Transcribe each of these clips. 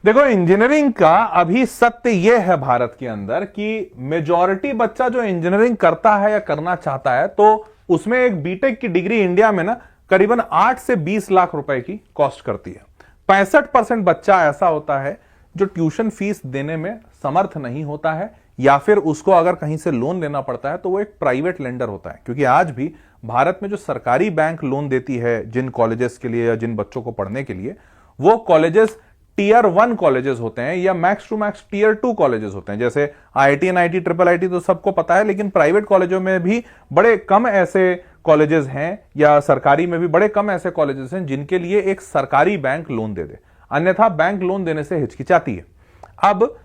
देखो, इंजीनियरिंग का अभी सत्य यह है भारत के अंदर कि मेजॉरिटी बच्चा जो इंजीनियरिंग करता है या करना चाहता है, तो उसमें एक बीटेक की डिग्री इंडिया में ना करीबन 8 से 20 लाख रुपए की कॉस्ट करती है। 65% बच्चा ऐसा होता है जो ट्यूशन फीस देने में समर्थ नहीं होता है, या फिर उसको अगर कहीं से लोन लेना पड़ता है तो वो एक प्राइवेट लेंडर होता है। क्योंकि आज भी भारत में जो सरकारी बैंक लोन देती है जिन कॉलेजेस के लिए या जिन बच्चों को पढ़ने के लिए, वो कॉलेजेस टीयर 1 कॉलेजेस होते हैं या max to max tier 2 colleges होते हैं। जैसे आईआईटी, एनआईटी, ट्रिपल आईटी तो सबको पता है, लेकिन प्राइवेट कॉलेजों में भी बड़े कम ऐसे कॉलेजेस हैं या सरकारी में भी बड़े कम ऐसे कॉलेजेस हैं जिनके लिए एक सरकारी बैंक लोन दे दे, अन्यथा बैंक लोन देने से हिचकिचाती है। अब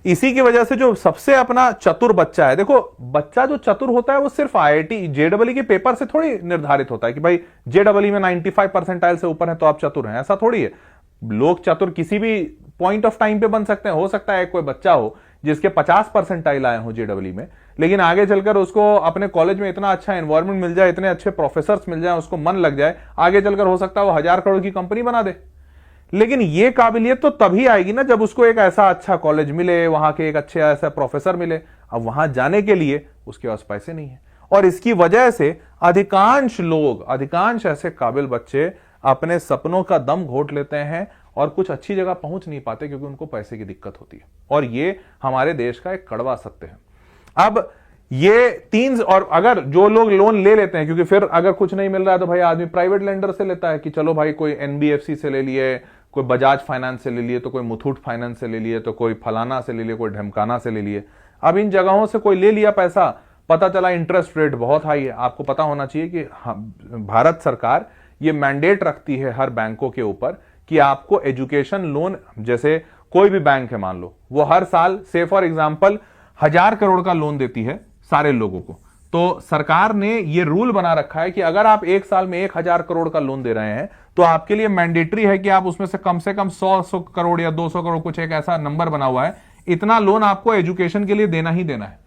इसी की वजह से जो सबसे अपना चतुर बच्चा है, देखो बच्चा जो चतुर होता है वो सिर्फ आईआईटी जेडबलई के पेपर से थोड़ी निर्धारित होता है कि भाई जेडबलई में 95 परसेंटाइल से ऊपर है तो आप चतुर हैं, ऐसा थोड़ी है। लोग चतुर किसी भी पॉइंट ऑफ टाइम पे बन सकते हैं। हो सकता है कोई बच्चा हो जिसके 50 परसेंटाइल आए हो जेडबलई में, लेकिन आगे चलकर उसको अपने कॉलेज में इतना अच्छा एनवायरनमेंट मिल जाए, इतने अच्छे प्रोफेसर्स मिल जाए, उसको मन लग जाए, आगे चलकर हो सकता है वो 1000 करोड़ की कंपनी बना दे। लेकिन ये काबिलियत तो तभी आएगी ना जब उसको एक ऐसा अच्छा कॉलेज मिले, वहां के एक अच्छे ऐसा प्रोफेसर मिले। अब वहां जाने के लिए उसके पास पैसे नहीं है, और इसकी वजह से अधिकांश ऐसे काबिल बच्चे अपने सपनों का दम घोट लेते हैं और कुछ अच्छी जगह पहुंच नहीं पाते क्योंकि उनको पैसे की दिक्कत होती है। और ये हमारे देश का एक कड़वा सत्य है। अब ये और अगर जो लोग लोन ले लेते हैं, क्योंकि फिर अगर कुछ नहीं मिल रहा है तो भाई आदमी प्राइवेट लेंडर से लेता है कि चलो भाई कोई एनबीएफसी से ले लिए, कोई बजाज फाइनेंस से ले लिए, तो कोई मुथूट फाइनेंस से ले लिए, तो कोई फलाना से ले लिए, कोई ढमकाना से ले लिए। अब इन जगहों से कोई ले लिया पैसा, पता चला इंटरेस्ट रेट बहुत हाई है। आपको पता होना चाहिए कि भारत सरकार ये मैंडेट रखती है हर बैंकों के ऊपर कि आपको एजुकेशन लोन, जैसे कोई भी बैंक है मान लो, वो हर साल से फॉर एग्जांपल 1000 करोड़ का लोन देती है सारे लोगों को, तो सरकार ने ये रूल बना रखा है कि अगर आप एक साल में 1000 करोड़ का लोन दे रहे हैं तो आपके लिए मैंडेटरी है कि आप उसमें से कम 100 करोड़ या 200 करोड़, कुछ एक ऐसा नंबर बना हुआ है, इतना लोन आपको एजुकेशन के लिए देना ही देना है।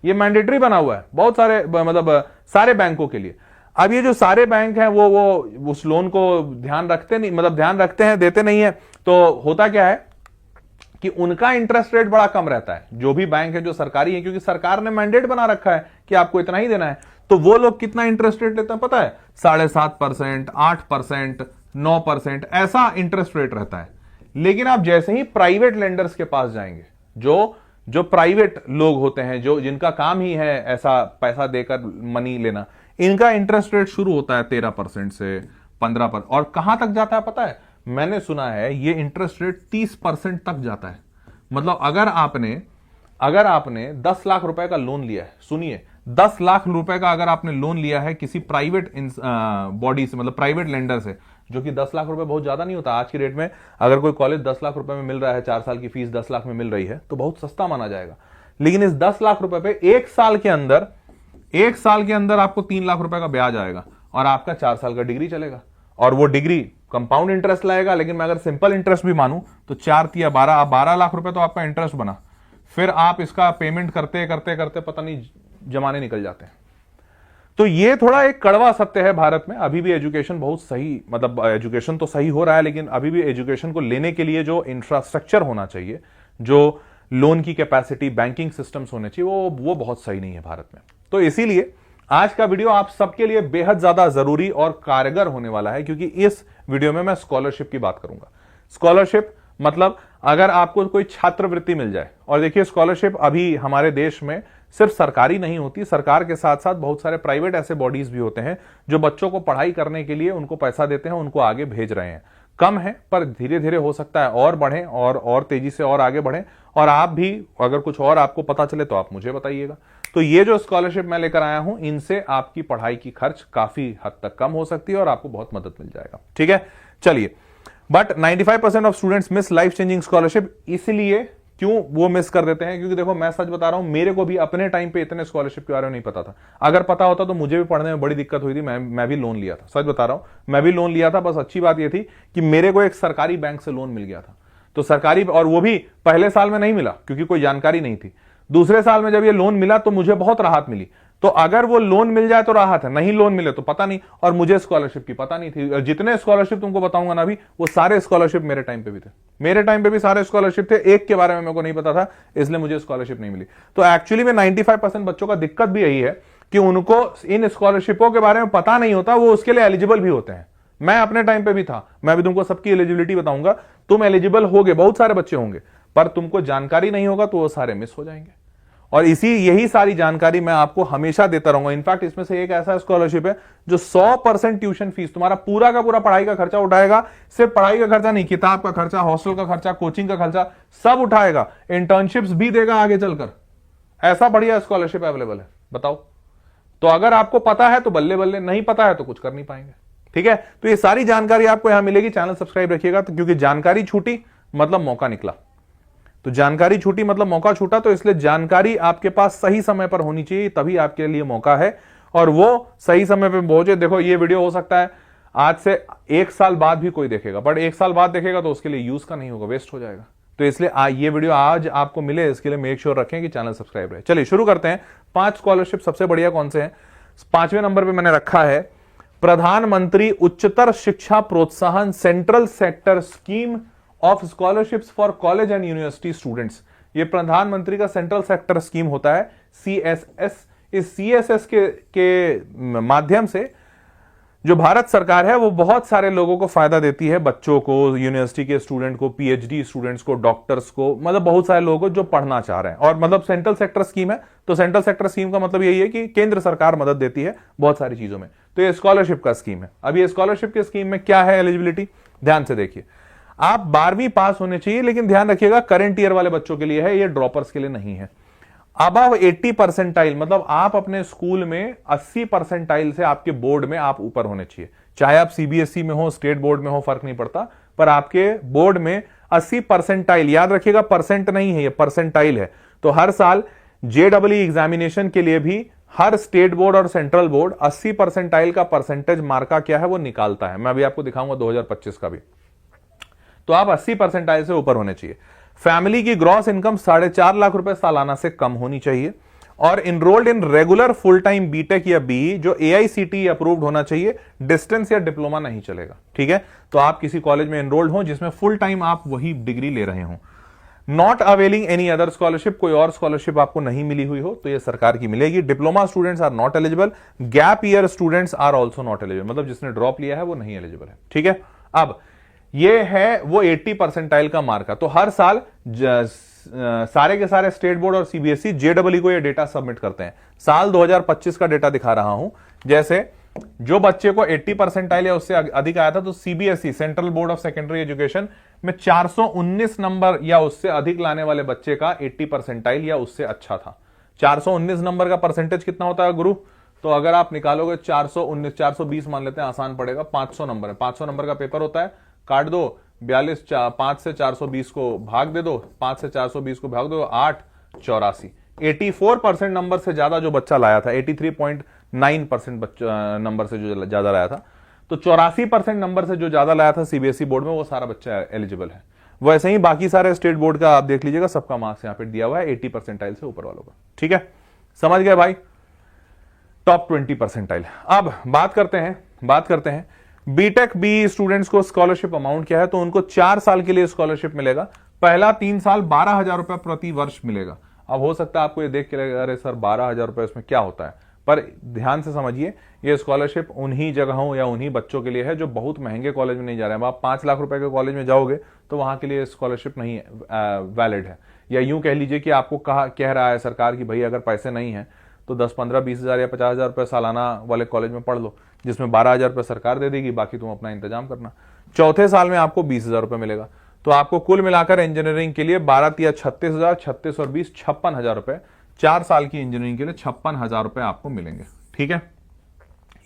ये मैंडेटरी बना हुआ है बहुत सारे, मतलब सारे बैंकों के लिए। अब ये जो सारे बैंक हैं वो उस लोन को ध्यान रखते नहीं, मतलब ध्यान रखते हैं, देते नहीं है। तो होता क्या है कि उनका इंटरेस्ट रेट बड़ा कम रहता है, जो भी बैंक है जो सरकारी है, क्योंकि सरकार ने मैंडेट बना रखा है कि आपको इतना ही देना है। तो वो लोग कितना इंटरेस्ट रेट लेते हैं पता है? 7.5%, 8%, 9%, ऐसा इंटरेस्ट रेट रहता है। लेकिन आप जैसे ही प्राइवेट लेंडर्स के पास जाएंगे, जो प्राइवेट लोग होते हैं, जो जिनका काम ही है ऐसा पैसा देकर मनी लेना, इनका इंटरेस्ट रेट शुरू होता है 13% से 15%। और कहां तक जाता है पता है? मैंने सुना है ये इंटरेस्ट रेट 30% तक जाता है। मतलब अगर आपने 10 लाख रुपए का लोन लिया है, सुनिए, 10 लाख रुपए का अगर आपने लोन लिया है किसी प्राइवेट बॉडी से, मतलब प्राइवेट लेंडर से, जो कि 10 लाख रुपए बहुत ज्यादा नहीं होता आज की रेट में। अगर कोई कॉलेज 10 लाख रुपए में मिल रहा है, 4 साल की फीस 10 लाख में मिल रही है, तो बहुत सस्ता माना जाएगा। लेकिन इस 10 लाख रुपए पे एक साल के अंदर आपको 3 लाख रुपए का ब्याज आएगा और आपका 4 साल का डिग्री चलेगा। और वो डिग्री कंपाउंड इंटरेस्ट लाएगा, लेकिन मैं अगर सिंपल इंटरेस्ट भी मानूं तो 4 या 12 लाख रुपए तो आपका इंटरेस्ट बना। फिर आप इसका पेमेंट करते करते पता नहीं जमाने निकल जाते हैं। तो ये थोड़ा एक कड़वा सत्य है भारत में। अभी भी एजुकेशन बहुत सही, मतलब एजुकेशन तो सही हो रहा है, लेकिन अभी भी एजुकेशन को लेने के लिए जो इंफ्रास्ट्रक्चर होना चाहिए, जो लोन की कैपेसिटी, बैंकिंग सिस्टम्स होने चाहिए, वो बहुत सही नहीं है भारत में। तो इसीलिए आज का वीडियो आप सबके लिए बेहद ज्यादा जरूरी और कारगर होने वाला है, क्योंकि इस वीडियो में मैं स्कॉलरशिप की बात करूंगा। स्कॉलरशिप मतलब अगर आपको कोई छात्रवृत्ति मिल जाए, और देखिए स्कॉलरशिप अभी हमारे देश में सिर्फ सरकारी नहीं होती, सरकार के साथ साथ बहुत सारे प्राइवेट ऐसे बॉडीज भी होते हैं जो बच्चों को पढ़ाई करने के लिए उनको पैसा देते हैं, उनको आगे भेज रहे हैं। कम है पर धीरे धीरे हो सकता है और बढ़े और तेजी से और आगे बढ़े। और आप भी अगर कुछ और आपको पता चले तो आप मुझे बताइएगा। तो ये जो स्कॉलरशिप मैं लेकर आया हूं, इनसे आपकी पढ़ाई की खर्च काफी हद तक कम हो सकती है और आपको बहुत मदद मिल जाएगा। ठीक है, चलिए। But 95% of students miss life changing scholarship. इसलिए क्यों वो मिस कर देते हैं? क्योंकि देखो मैं सच बता रहा हूं, मेरे को भी अपने टाइम पे इतने स्कॉलरशिप के बारे में नहीं पता था। अगर पता होता तो मुझे भी पढ़ने में बड़ी दिक्कत हुई थी। मैं भी लोन लिया था, सच बता रहा हूं, मैं भी लोन लिया था। बस अच्छी बात यह थी कि मेरे को एक सरकारी बैंक से लोन मिल गया था। तो सरकारी, और वो भी पहले साल में नहीं मिला क्योंकि कोई जानकारी नहीं थी। दूसरे साल में जब ये लोन मिला तो मुझे बहुत राहत मिली। तो अगर वो लोन मिल जाए तो राहत है, नहीं लोन मिले तो पता नहीं। और मुझे स्कॉलरशिप की पता नहीं थी। जितने स्कॉलरशिप तुमको बताऊंगा ना अभी, वो सारे स्कॉलरशिप मेरे टाइम पे भी थे। मेरे टाइम पे भी सारे स्कॉलरशिप थे, एक के बारे में मेरे को नहीं पता था, इसलिए मुझे स्कॉलरशिप नहीं मिली। तो एक्चुअली में 95% बच्चों का दिक्कत भी यही है कि उनको इन स्कॉलरशिपों के बारे में पता नहीं होता, वो उसके लिए एलिजिबल भी होते हैं। मैं अपने टाइम पे भी था, मैं भी तुमको सबकी एलिजिबिलिटी बताऊंगा। तुम एलिजिबल होगे, बहुत सारे बच्चे होंगे, पर तुमको जानकारी नहीं होगा तो वो सारे मिस हो जाएंगे। और यही सारी जानकारी मैं आपको हमेशा देता रहूंगा। इनफैक्ट इसमें से एक ऐसा स्कॉलरशिप है जो 100% ट्यूशन फीस, तुम्हारा पूरा का पूरा पढ़ाई का खर्चा उठाएगा। सिर्फ पढ़ाई का खर्चा नहीं, किताब का खर्चा, हॉस्टल का खर्चा, कोचिंग का खर्चा सब उठाएगा। इंटर्नशिप्स भी देगा आगे चलकर। ऐसा बढ़िया स्कॉलरशिप अवेलेबल है, बताओ। तो अगर आपको पता है तो बल्ले बल्ले, नहीं पता है तो कुछ कर नहीं पाएंगे। ठीक है, तो ये सारी जानकारी आपको यहां मिलेगी। चैनल सब्सक्राइब रखिएगा, तो क्योंकि जानकारी छूटी मतलब मौका निकला। तो जानकारी छूटी मतलब मौका छूटा, तो इसलिए जानकारी आपके पास सही समय पर होनी चाहिए, तभी आपके लिए मौका है और वो सही समय पर पहुंचे। देखो ये वीडियो हो सकता है आज से 1 साल बाद भी कोई देखेगा, बट 1 साल बाद देखेगा तो उसके लिए यूज का नहीं होगा, वेस्ट हो जाएगा। तो इसलिए ये वीडियो आज आपको मिले, इसके लिए मेक श्योर रखें कि चैनल सब्सक्राइब रहे। चलिए शुरू करते हैं। 5 स्कॉलरशिप सबसे बढ़िया कौन से हैं। 5वें नंबर पे मैंने रखा है प्रधानमंत्री उच्चतर शिक्षा प्रोत्साहन central sector scheme of scholarships for college and university students. ये प्रधानमंत्री का सेंट्रल सेक्टर स्कीम होता है, CSS। इस CSS के माध्यम से जो भारत सरकार है वो बहुत सारे लोगों को फायदा देती है, बच्चों को, यूनिवर्सिटी के स्टूडेंट को, PhD स्टूडेंट्स को, डॉक्टर्स को, मतलब बहुत सारे लोगों को जो पढ़ना चाह रहे हैं। और मतलब सेंट्रल सेक्टर स्कीम है, तो सेंट्रल सेक्टर स्कीम का मतलब यही है कि केंद्र सरकार मदद देती है बहुत सारी चीजों में। तो ये स्कॉलरशिप का स्कीम है। अब ये स्कॉलरशिप की स्कीम में क्या है एलिजिबिलिटी, ध्यान से देखिए। आप 12वीं पास होने चाहिए, लेकिन ध्यान रखिएगा करंट ईयर वाले बच्चों के लिए है, ये ड्रॉपर्स के लिए नहीं है। अबव 80 परसेंटाइल, मतलब आप अपने स्कूल में 80 परसेंटाइल से आपके बोर्ड में आप ऊपर होने चाहिए। चाहे आप CBSE में हो, स्टेट बोर्ड में हो, फर्क नहीं पड़ता, पर आपके बोर्ड में 80 परसेंटाइल, याद रखिएगा परसेंट नहीं है, ये परसेंटाइल है। तो हर साल JEE एग्जामिनेशन के लिए भी हर स्टेट बोर्ड और सेंट्रल बोर्ड 80 परसेंटाइल का परसेंटेज मार्का क्या है वो निकालता है। मैं अभी आपको दिखाऊंगा 2025 का भी। तो आप 80 परसेंटाइल से ऊपर होने चाहिए। फैमिली की ग्रॉस इनकम 4.5 लाख रुपए सालाना से कम होनी चाहिए और enrolled in regular full time BTech या BE जो AICTE अप्रूव्ड होना चाहिए, डिस्टेंस या डिप्लोमा नहीं चलेगा। ठीक है, तो आप किसी कॉलेज में इनरोल्ड हो जिसमें फुल टाइम आप वही डिग्री ले रहे हो। Not availing any other scholarship, कोई और स्कॉलरशिप आपको नहीं मिली हुई हो तो ये सरकार की मिलेगी। Diploma students are not eligible, gap year students are also not eligible, मतलब जिसने ड्रॉप लिया है वो नहीं एलिजिबल है। ठीक है, अब ये है वो 80 परसेंटाइल का मार्का। तो हर साल सारे के सारे स्टेट बोर्ड और CBSE JEE को ये डेटा सबमिट करते हैं। साल 2025 का डेटा दिखा रहा हूं। जैसे जो बच्चे को 80 परसेंटाइल या उससे अधिक आया था, तो CBSE central board of secondary education में 419 नंबर या उससे अधिक लाने वाले बच्चे का 80 परसेंटाइल या उससे अच्छा था। 419 नंबर का परसेंटेज कितना होता है गुरु? तो अगर आप निकालोगे 419, 420 मान लेते हैं, आसान पड़ेगा। 500 नंबर है, 500 नंबर का पेपर होता है, काट दो 42, 5 से 420 को भाग दे दो, 5 से 420 को भाग दो, 8, 84। 84% नंबर से ज्यादा जो बच्चा लाया था, 83.9% नंबर से जो ज्यादा लाया था, तो 84% नंबर से जो ज्यादा लाया था CBSE बोर्ड में, वो सारा बच्चा एलिजिबल है। वैसे ही बाकी सारे स्टेट बोर्ड का आप देख लीजिएगा, सबका मार्क्स यहां पे दिया हुआ है 80 परसेंटाइल से ऊपर वालों का। ठीक है, समझ गए भाई? Top 20 percentile. अब बात करते हैं बीटेक BE स्टूडेंट्स को स्कॉलरशिप अमाउंट क्या है। तो उनको 4 साल के लिए स्कॉलरशिप मिलेगा। पहला 3 साल 12,000 रुपए प्रति वर्ष मिलेगा। अब हो सकता है आपको ये देख के लगेगा अरे सर 12,000 रुपए इसमें क्या होता है, पर ध्यान से समझिए, ये स्कॉलरशिप उन्हीं जगहों या उन्हीं बच्चों के लिए है जो बहुत महंगे कॉलेज में नहीं जा रहे हैं। आप 5 लाख रुपए के कॉलेज में जाओगे तो वहां के लिए स्कॉलरशिप नहीं वैलिड है। या यूं कह लीजिए कि आपको कह रहा है सरकार की भाई अगर पैसे नहीं है तो 10, 15, 20,000 या 50,000 रुपए सालाना वाले कॉलेज में पढ़ लो, जिसमें 12,000 रुपए सरकार दे देगी, बाकी तुम अपना इंतजाम करना। चौथे साल में आपको 20,000 रुपए मिलेगा। तो आपको कुल मिलाकर इंजीनियरिंग के लिए 12 या 36,000, 36 और 20, 56,000 रुपए 4 साल की इंजीनियरिंग के लिए 56,000 रुपए आपको मिलेंगे। ठीक है,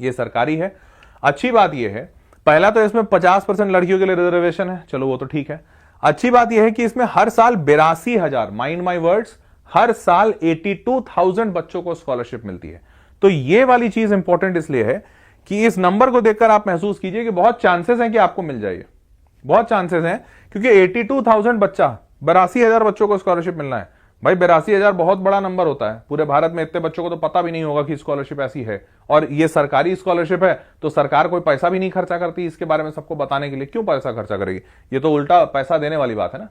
ये सरकारी है। अच्छी बात यह है, पहला तो इसमें 50% लड़कियों के लिए रिजर्वेशन है, चलो वो तो ठीक है। अच्छी बात यह है कि इसमें हर साल 82,000, माइंड माई वर्ड्स, हर साल 82,000 बच्चों को स्कॉलरशिप मिलती है। तो ये वाली चीज इंपॉर्टेंट इसलिए है कि इस नंबर को देखकर आप महसूस कीजिए कि बहुत चांसेस हैं कि आपको मिल जाए, बहुत चांसेस हैं, क्योंकि 82,000 बच्चा, 82,000 बच्चों को स्कॉलरशिप मिलना है। भाई 82,000 बहुत बड़ा नंबर होता है। पूरे भारत में इतने बच्चों को तो पता भी नहीं होगा कि स्कॉलरशिप ऐसी है, और ये सरकारी स्कॉलरशिप है, तो सरकार कोई पैसा भी नहीं खर्चा करती इसके बारे में सबको बताने के लिए। क्यों पैसा खर्चा करेगी, ये तो उल्टा पैसा देने वाली बात है ना।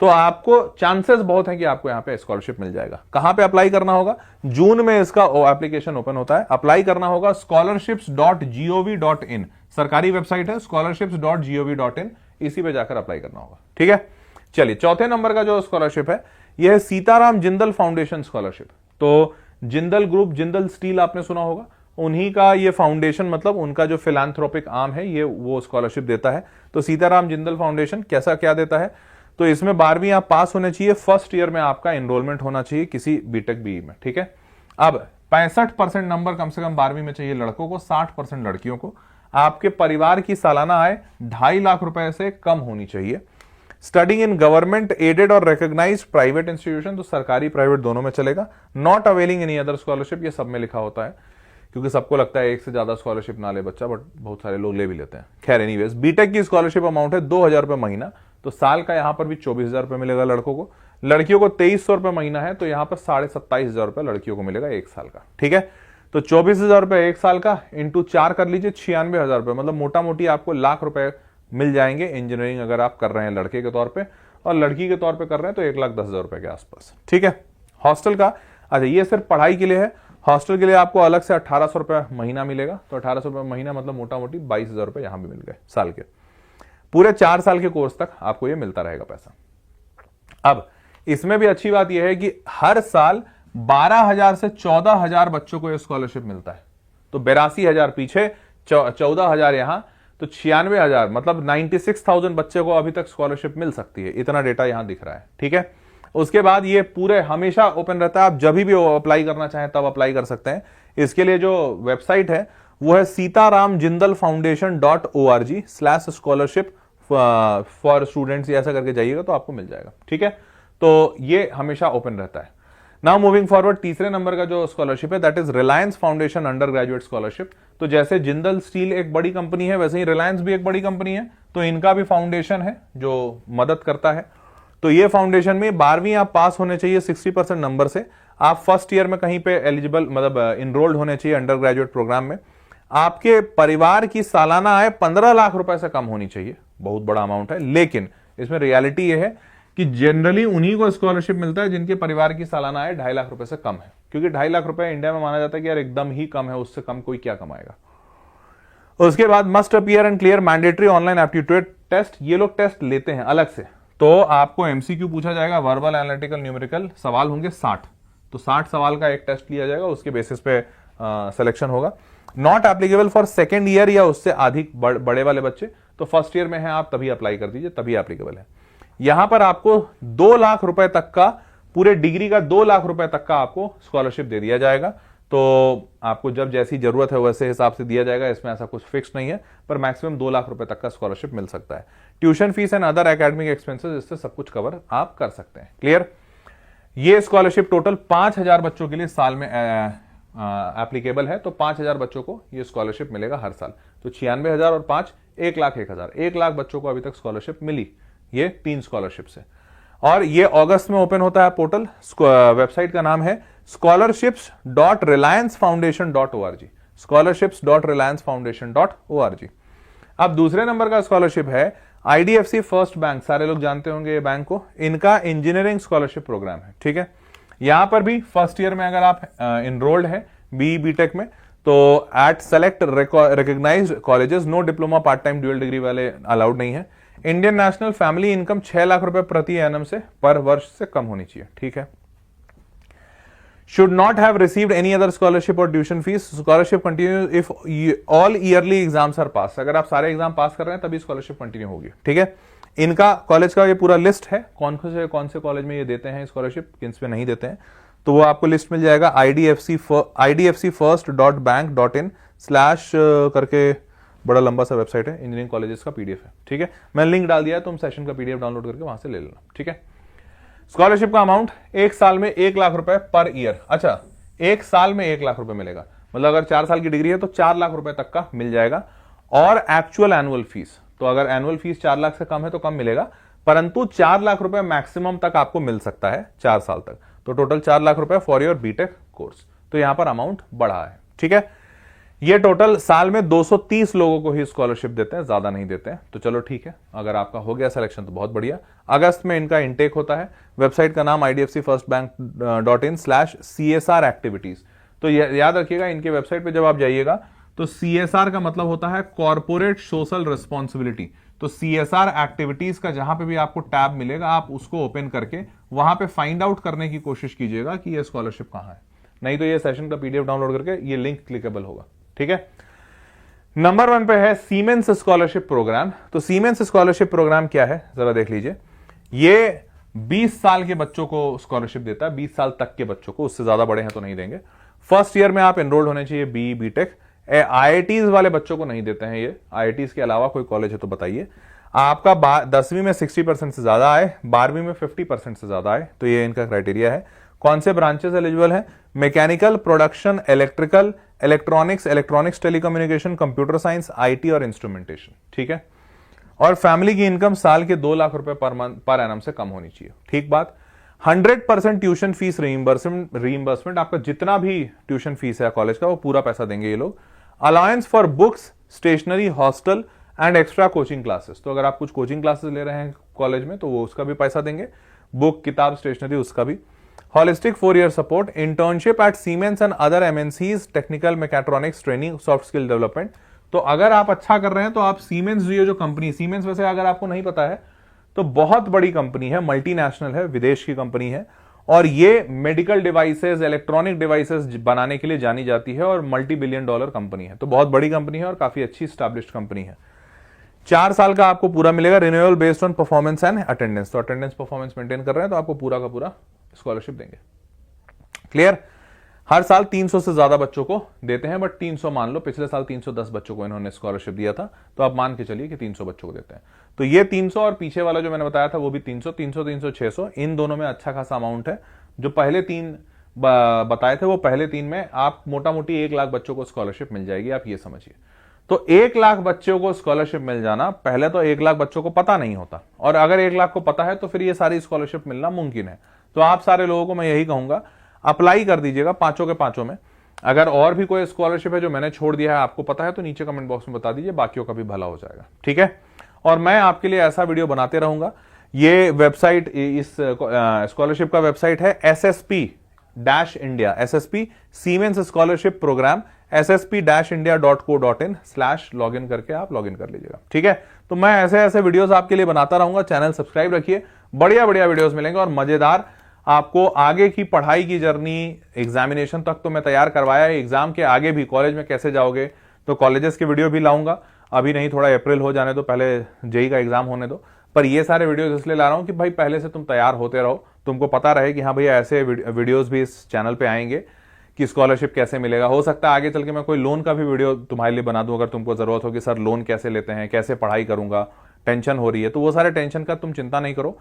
तो आपको चांसेस बहुत है कि आपको यहाँ पे स्कॉलरशिप मिल जाएगा। कहां पे अप्लाई करना होगा, जून में इसका एप्लीकेशन ओपन होता है। अप्लाई करना होगा scholarships.gov.in, सरकारी वेबसाइट है scholarships.gov.in, इसी पे जाकर अप्लाई करना होगा। ठीक है, चलिए चौथे नंबर का जो स्कॉलरशिप है यह है सीताराम जिंदल फाउंडेशन स्कॉलरशिप। तो जिंदल ग्रुप, जिंदल स्टील आपने सुना होगा, उन्हीं का ये फाउंडेशन, मतलब उनका जो फिलैंथ्रोपिक आर्म है, ये वो स्कॉलरशिप देता है। तो सीताराम जिंदल फाउंडेशन कैसा क्या देता है, तो इसमें 12वीं आप पास होने चाहिए, फर्स्ट ईयर में आपका एनरोलमेंट होना चाहिए किसी बीटेक बीई में। ठीक है, अब 65% नंबर कम से कम 12वीं में चाहिए लड़कों को, 60% लड़कियों को। आपके परिवार की सालाना आय 2.5 लाख रुपए से कम होनी चाहिए। स्टडिंग इन गवर्नमेंट एडेड और रिकॉग्नाइज्ड प्राइवेट इंस्टीट्यूशन, तो सरकारी प्राइवेट दोनों में चलेगा। Not availing any other scholarship, ये सब में लिखा होता है क्योंकि सबको लगता है एक से ज्यादा स्कॉलरशिप ना ले बच्चा, बट बहुत सारे लोग ले भी लेते हैं। खैर एनीवेज, बीटेक की स्कॉलरशिप अमाउंट है 2,000 रुपए महीना, तो साल का यहां पर भी 24,000 रुपए मिलेगा लड़कों को। लड़कियों को 2,300 रुपए महीना है, तो यहां पर 27,500 रुपए लड़कियों को मिलेगा एक साल का। ठीक है, तो 24,000 रुपए एक साल का इंटू 4 कर लीजिए, 96,000 रुपए, मतलब मोटा मोटी आपको लाख रुपए मिल जाएंगे इंजीनियरिंग अगर आप कर रहे हैं लड़के के तौर पे, और लड़की के तौर पे कर रहे हैं तो 1,10,000 रुपए के आसपास। ठीक है, हॉस्टल का, अच्छा ये सिर्फ पढ़ाई के लिए है। हॉस्टल के लिए आपको अलग से 1,800 रुपए महीना मिलेगा, तो 1,800 रुपए महीना मतलब मोटा मोटी 22,000 रुपए यहां भी मिल गए साल के। पूरे 4 साल के कोर्स तक आपको ये मिलता रहेगा पैसा। अब इसमें भी अच्छी बात यह है कि हर साल 12,000 से 14,000 बच्चों को यह स्कॉलरशिप मिलता है। तो 82,000 पीछे, 14,000 यहां, तो 96,000, मतलब 96,000 बच्चे को अभी तक स्कॉलरशिप मिल सकती है। इतना डेटा यहां दिख रहा है। ठीक है, उसके बाद ये पूरे हमेशा ओपन रहता है, आप जब भी अप्लाई करना चाहें तब अप्लाई कर सकते हैं। इसके लिए जो वेबसाइट है वो है सीतारामजिंदलफाउंडेशन.org/scholarship फॉर स्टूडेंट्स, ऐसा करके जाइएगा तो आपको मिल जाएगा। ठीक है, तो ये हमेशा ओपन रहता है। नाउ मूविंग फॉरवर्ड, तीसरे नंबर का जो स्कॉलरशिप है that is Reliance foundation under graduate scholarship. तो जैसे जिंदल स्टील एक बड़ी कंपनी है, वैसे ही रिलायंस भी एक बड़ी कंपनी है, तो इनका भी फाउंडेशन है जो मदद करता है। तो ये फाउंडेशन में 12वीं आप पास होने चाहिए 60% नंबर से। आप फर्स्ट ईयर में कहीं पे एलिजिबल, मतलब इनरोल्ड होने चाहिए अंडर ग्रेजुएट प्रोग्राम में। आपके परिवार की सालाना आय 15 लाख रुपए से कम होनी चाहिए। बहुत बड़ा अमाउंट है, लेकिन इसमें रियलिटी यह है कि जनरली उन्हीं को स्कॉलरशिप मिलता है जिनके परिवार की सालाना आय 2.5 लाख रुपए से कम है, क्योंकि 2.5 लाख रुपए इंडिया में माना जाता है कि यार एकदम ही कम है, उससे कम कोई क्या कमाएगा। उसके बाद must appear and clear mandatory online aptitude test, ये लोग टेस्ट लेते हैं अलग से। तो आपको एमसीक्यू पूछा जाएगा, वर्बल, एनालिटिकल, न्यूमेरिकल, सवाल होंगे 60, तो 60 सवाल का एक टेस्ट लिया जाएगा, उसके बेसिस पे सिलेक्शन होगा। Not applicable for second year या उससे अधिक बड़े वाले बच्चे, तो फर्स्ट ईयर में है आप तभी अप्लाई कर दीजिए, तभी एप्लीकेबल है। यहां पर आपको 2 लाख रुपए तक का, पूरे डिग्री का 2 लाख रुपए तक का आपको स्कॉलरशिप दे दिया जाएगा। तो आपको जब जैसी जरूरत है वैसे हिसाब से दिया जाएगा, इसमें ऐसा कुछ फिक्स नहीं है, पर मैक्सिमम 2 लाख रुपए तक का स्कॉलरशिप मिल सकता है। Tuition fees and other academic expenses, इससे सब कुछ कवर आप कर सकते हैं। क्लियर, ये स्कॉलरशिप टोटल 5,000 बच्चों के लिए साल में एप्लीकेबल है, तो 5,000 बच्चों को ये स्कॉलरशिप मिलेगा हर साल। तो 96,000 और 5, 1,01,000, 1 लाख बच्चों को अभी तक स्कॉलरशिप मिली, ये 3 स्कॉलरशिप से। और ये अगस्त में ओपन होता है पोर्टल। वेबसाइट का नाम है scholarships.reliancefoundation.org, scholarships.reliancefoundation.org। अब दूसरे नंबर का स्कॉलरशिप है आईडीएफसी फर्स्ट बैंक, सारे लोग जानते होंगे ये बैंक को, इनका इंजीनियरिंग स्कॉलरशिप प्रोग्राम है। ठीक है, यहां पर भी फर्स्ट ईयर में अगर आप इनरोल्ड है बीई बीटेक में, तो at select recognised colleges, no diploma, part time, dual degree वाले अलाउड नहीं है। Indian national family income 6 lakh रुपए प्रति एनम से पर वर्ष से कम होनी चाहिए। ठीक है, should not have received any other scholarship और tuition fees, scholarship continue if all yearly exams are pass, अगर आप सारे एग्जाम पास कर रहे हैं तभी स्कॉलरशिप कंटिन्यू होगी। ठीक है, इनका कॉलेज का ये पूरा लिस्ट है, कौन से कॉलेज में ये देते हैं स्कॉलरशिप, किन पे नहीं देते हैं, तो वो आपको लिस्ट मिल जाएगा idfcfirst.bank.in/ करके, बड़ा लंबा सा वेबसाइट है, इंजीनियरिंग कॉलेजेस का पीडीएफ है। ठीक है, मैंने लिंक डाल दिया है, तुम सेशन का पीडीएफ डाउनलोड करके वहां से ले लेना। ठीक है, स्कॉलरशिप का अमाउंट एक साल में 1 लाख रुपए पर ईयर। अच्छा, एक साल में 1 लाख रुपए मिलेगा, मतलब अगर 4 साल की डिग्री है तो 4 लाख रुपए तक का मिल जाएगा। और एक्चुअल एनुअल फीस, तो अगर एनुअल फीस 4 लाख से कम है तो कम मिलेगा, परंतु 4 लाख रुपए मैक्सिमम तक आपको मिल सकता है 4 साल तक। तो टोटल 4 लाख रुपए फॉर योर बीटेक कोर्स। तो यहां पर अमाउंट बढ़ा है, ठीक है। ये टोटल साल में 230 लोगों को ही स्कॉलरशिप देते हैं, ज्यादा नहीं देते हैं। तो चलो ठीक है, अगर आपका हो गया सिलेक्शन तो बहुत बढ़िया। अगस्त में इनका इंटेक होता है। वेबसाइट का नाम idfcfirstbank.in/CSR एक्टिविटीज। तो याद रखिएगा, इनके वेबसाइट पे जब आप जाइएगा तो CSR का मतलब होता है कॉर्पोरेट सोशल रिस्पॉन्सिबिलिटी। तो CSR एक्टिविटीज का जहां पे भी आपको टैब मिलेगा, आप उसको ओपन करके वहां पे फाइंड आउट करने की कोशिश कीजिएगा कि ये स्कॉलरशिप कहां है। नहीं तो ये सेशन का PDF डाउनलोड करके ये लिंक क्लिकेबल होगा, ठीक है। नंबर 1 पे है सीमेंस स्कॉलरशिप प्रोग्राम। तो सीमेंस स्कॉलरशिप प्रोग्राम क्या है, जरा देख लीजिए। ये 20 साल के बच्चों को स्कॉलरशिप देता है, 20 साल तक के बच्चों को, उससे ज्यादा बड़े हैं तो नहीं देंगे। फर्स्ट ईयर में आप एनरोल्ड होने चाहिए BE बीटेक। IITs वाले बच्चों को नहीं देते हैं ये। IITs के अलावा कोई कॉलेज है तो बताइए। आपका 10वीं में 60% से ज्यादा आए, 12वीं में 50% से ज्यादा आए, तो ये इनका क्राइटेरिया है। कौन से ब्रांचेस एलिजिबल हैं? Mechanical, production, electrical, electronics telecommunication, computer science, IT और इंस्ट्रूमेंटेशन, ठीक है। और फैमिली की इनकम साल के 2 लाख रुपए पर एनम से कम होनी चाहिए, ठीक बात। 100% ट्यूशन फीस रीइंबर्समेंट, आपका जितना भी ट्यूशन फीस है कॉलेज का वो पूरा पैसा देंगे ये लोग। Allowance for books, stationery, hostel and extra coaching classes. तो अगर आप कुछ कोचिंग क्लासेस ले रहे हैं कॉलेज में तो वो उसका भी पैसा देंगे, बुक, किताब, स्टेशनरी, उसका भी। Holistic 4 year support, internship at siemens and other MNCs, technical mechatronics training, soft skill development. तो अगर आप अच्छा कर रहे हैं तो आप सीमेंस जो कंपनी, सीमेंस वैसे अगर आपको नहीं पता है तो बहुत बड़ी कंपनी है, मल्टीनेशनल है, विदेश की कंपनी है, और ये मेडिकल डिवाइसेस, इलेक्ट्रॉनिक डिवाइसेस बनाने के लिए जानी जाती है और $multi-billion कंपनी है। तो बहुत बड़ी कंपनी है और काफी अच्छी स्टैब्लिश्ड कंपनी है। 4 साल का आपको पूरा मिलेगा, renewal based on performance and attendance. तो अटेंडेंस परफॉर्मेंस मेंटेन कर रहे हैं तो आपको पूरा का पूरा स्कॉलरशिप देंगे। क्लियर? हर साल 300 से ज्यादा बच्चों को देते हैं, बट 300 मान लो, पिछले साल 310 बच्चों को इन्होंने स्कॉलरशिप दिया था, तो आप मान के चलिए कि 300 बच्चों को देते हैं। तो ये 300 और पीछे वाला जो मैंने बताया था वो भी 300, 600, इन दोनों में अच्छा खासा अमाउंट है। जो पहले 3 बताए थे वो पहले 3 में आप मोटा मोटी 1 लाख बच्चों को स्कॉलरशिप मिल जाएगी, आप ये समझिए। तो 1 लाख बच्चों को स्कॉलरशिप मिल जाना, पहले तो 1 लाख बच्चों को पता नहीं होता, और अगर 1 लाख को पता है तो फिर ये सारी स्कॉलरशिप मिलना मुमकिन है। तो आप सारे लोगों को मैं यही कहूंगा, अप्लाई कर दीजिएगा पांचों के पांचों में। अगर और भी कोई स्कॉलरशिप है जो मैंने छोड़ दिया है, आपको पता है, तो नीचे कमेंट बॉक्स में बता दीजिए, बाकियों का भी भला हो जाएगा, ठीक है। और मैं आपके लिए ऐसा वीडियो बनाते रहूंगा। ये वेबसाइट, इस स्कॉलरशिप का वेबसाइट है SSP-India, SSP siemens scholarship programme, ssp-india.co.in/login करके आप लॉगिन कर लीजिएगा, ठीक है। तो मैं ऐसे ऐसे वीडियोस आपके लिए बनाता रहूंगा। चैनल सब्सक्राइब रखिए, बढ़िया बढ़िया वीडियोस मिलेंगे और मजेदार। आपको आगे की पढ़ाई की जर्नी, एग्जामिनेशन तक तो मैं तैयार करवाया है, एग्जाम के आगे भी कॉलेज में कैसे जाओगे तो कॉलेजेस की वीडियो भी लाऊंगा। अभी नहीं, थोड़ा अप्रैल हो जाने दो, पहले JEE का एग्जाम होने दो। पर ये सारे वीडियोस इसलिए ला रहा हूं कि भाई पहले से तुम तैयार होते रहो, तुमको पता रहे कि हाँ भैया ऐसे वीडियोस भी इस चैनल पे आएंगे कि स्कॉलरशिप कैसे मिलेगा। हो सकता है आगे चल के मैं कोई लोन का भी वीडियो तुम्हारे लिए बना दूं, अगर तुमको जरूरत हो कि सर लोन कैसे लेते हैं, कैसे पढ़ाई करूंगा, टेंशन हो रही है, तो वो सारे टेंशन का तुम चिंता नहीं करो,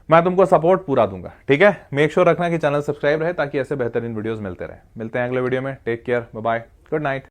मैं तुमको सपोर्ट पूरा दूंगा, ठीक है। मेक श्योर रखना कि चैनल सब्सक्राइब रहे ताकि ऐसे बेहतरीन वीडियोस मिलते रहे। मिलते हैं अगले वीडियो में। Take care, bye bye, good night.